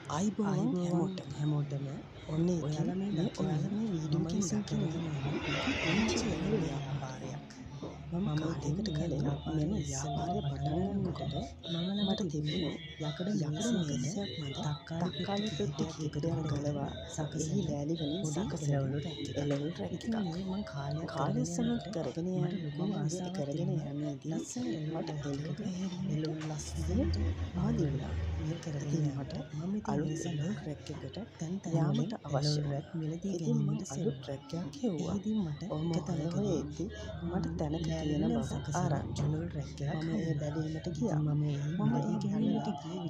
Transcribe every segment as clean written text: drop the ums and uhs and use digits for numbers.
ආයිබෝවන් හැමෝටම ඔන්න ඔයාලා මේ වීඩියෝකින් දකිනවා පුංචි ලැබුණු ව්‍යාපාරයක්. මම කාලයකට කලින් මෙම ව්‍යාපාරය පටන් ගන්නකොට මට තිබුණේ යකඩ මේසයක් මත තක්කාලි පෙට්ටි කීපයක් ගලවා එහි ලෑලි වලින් සකසන එළවලු රැක් එකක්. කාලය සමග කරගෙන යෑමේදී මට එළවලු ලස්සනට ආදි වුණා. ඉතින් මට අලුත් එළවලු රැක් එකට යාමට අවශ්‍ය ඉතින් මම අලුත් රැක් එකක් හෙව්වා. ඔහොම හොයද්දී මට තැනක තියෙන බව ආරංචි වුණා. මම ඒ බැලීමට ගියා. මම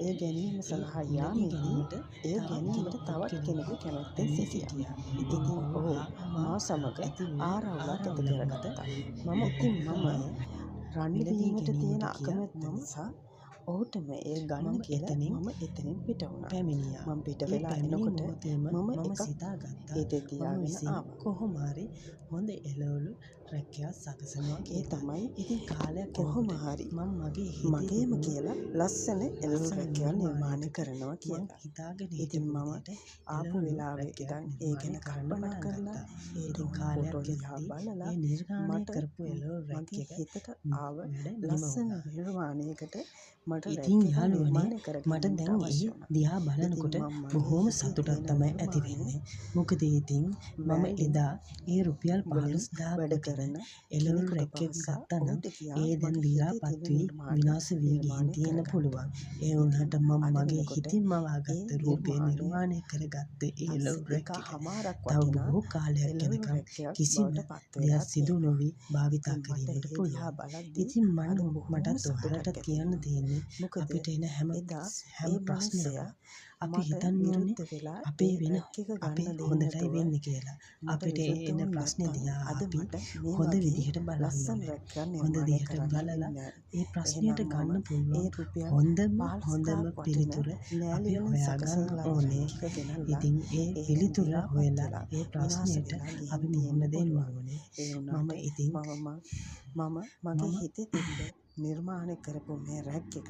ඒ ගැනීම සඳහා යාමේදී ඒ ගැනීමට තවත් කෙනෙකු කැමැත්තෙන් සිටියා. ඉතින් ඔහු මා සමග ආරවුලක් ඇති කරගත්තා. මම රණ්ඩු වීමට තියෙන අකමැත්ත නිසා ඔහුටම එය ගන්න කියලා මම එතනින් පිට වුණා. මම පිට වෙලා එනකොට මම එකක් හිතාගත්තා. තියාගෙන ආවා. කොහොම හරි හොඳ එළවලු රැකියා සකසනවා. ඒ තමයි ඉතින් කාලයක් කොහොම හරි මම මගේම කියලා ලස්සන එළවලු රැකියා නිර්මාණය කරනවා කියලා හිතාගෙන ඉතින් මම ආපු වෙලාවේ ඉඳන් ඒ ගැන කල්පනා කරලා ඉතින් කාලයක් දිහා බලලා ඒ නිර්මාණය කරපු එළවලු රැකියක හිතට ආව ලස්සන නිර්මාණයකට ඉතින් යාළුවනේ මට දැන් ඒ දිහා බලනකොට බොහොම සතුටක් තමයි ඇති වෙන්නේ. මොකද ඉතින් මම එදා ඒ රුපියල් 15000 වැඩ කරන එළවලු රැක් එකක් ගත්තා නම් ඒ දැන් විරාපත් වී විනාශ වී ගිහින් තියෙන්න පුළුවන්. ඒ වුණාට මම මගේ හිතින් මවාගත්ත රූපේ නිර්මාණය කරගත්ත ඒ එළවලු රැක් එක තව බොහෝ කාලයක් යනකම් කිසිම දෙයක් සිදු නොවි භාවිතා කිරීමට පුළුවන්. ඉතින් මටත් ඔයාලට කියන්න තියෙන්නේ අපිට එන හැම ප්‍රශ්නයක්ම අපි හිතන්න ඕනේ අපේ හොඳටයි වෙන්නේ කියලා. අපිට එන ප්‍රශ්නේ දිහා අපි හොඳ විදිහට බලන්න ඕනේ. හොඳ විදිහට බලලා ඒ ප්‍රශ්නයට ගන්න පුළුවන් හොඳම පිළිතුර අපි හොයාගන්න ඕනේ. ඉතින් ඒ පිළිතුර හොයලා ඒ ප්‍රශ්නයට අපි මුහුණ දෙන්න ඕනේ. මම මගේ හිතේ තිබ්බ නිර්මාණය කරපු මේ රැක් එක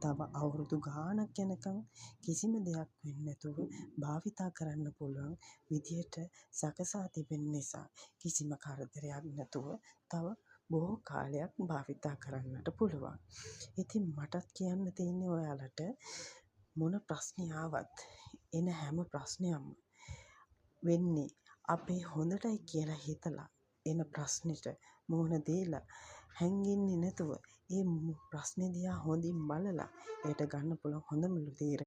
තව අවුරුදු ගාණක් යනකම් කිසිම දෙයක් වෙන්නේ නැතුව භාවිතා කරන්න පුළුවන් විදියට සකසා තිබෙන නිසා කිසිම කරදරයක් නැතුව තව බොහෝ කාලයක් භාවිතා කරන්නට පුළුවන්. ඉතින් මටත් කියන්න තියෙන්නේ ඔයාලට මොන ප්‍රශ්නේ ආවත් එන හැම ප්‍රශ්නයක්ම වෙන්නේ අපේ හොඳටයි කියලා හිතලා එන ප්‍රශ්නෙට මුහුණ දීලා හැංගෙන්නේ නැතුව ඒ ප්‍රශ්නේ දිහා හොඳින් බලලා ඒට ගන්න පුළුවන් හොඳම තීරණය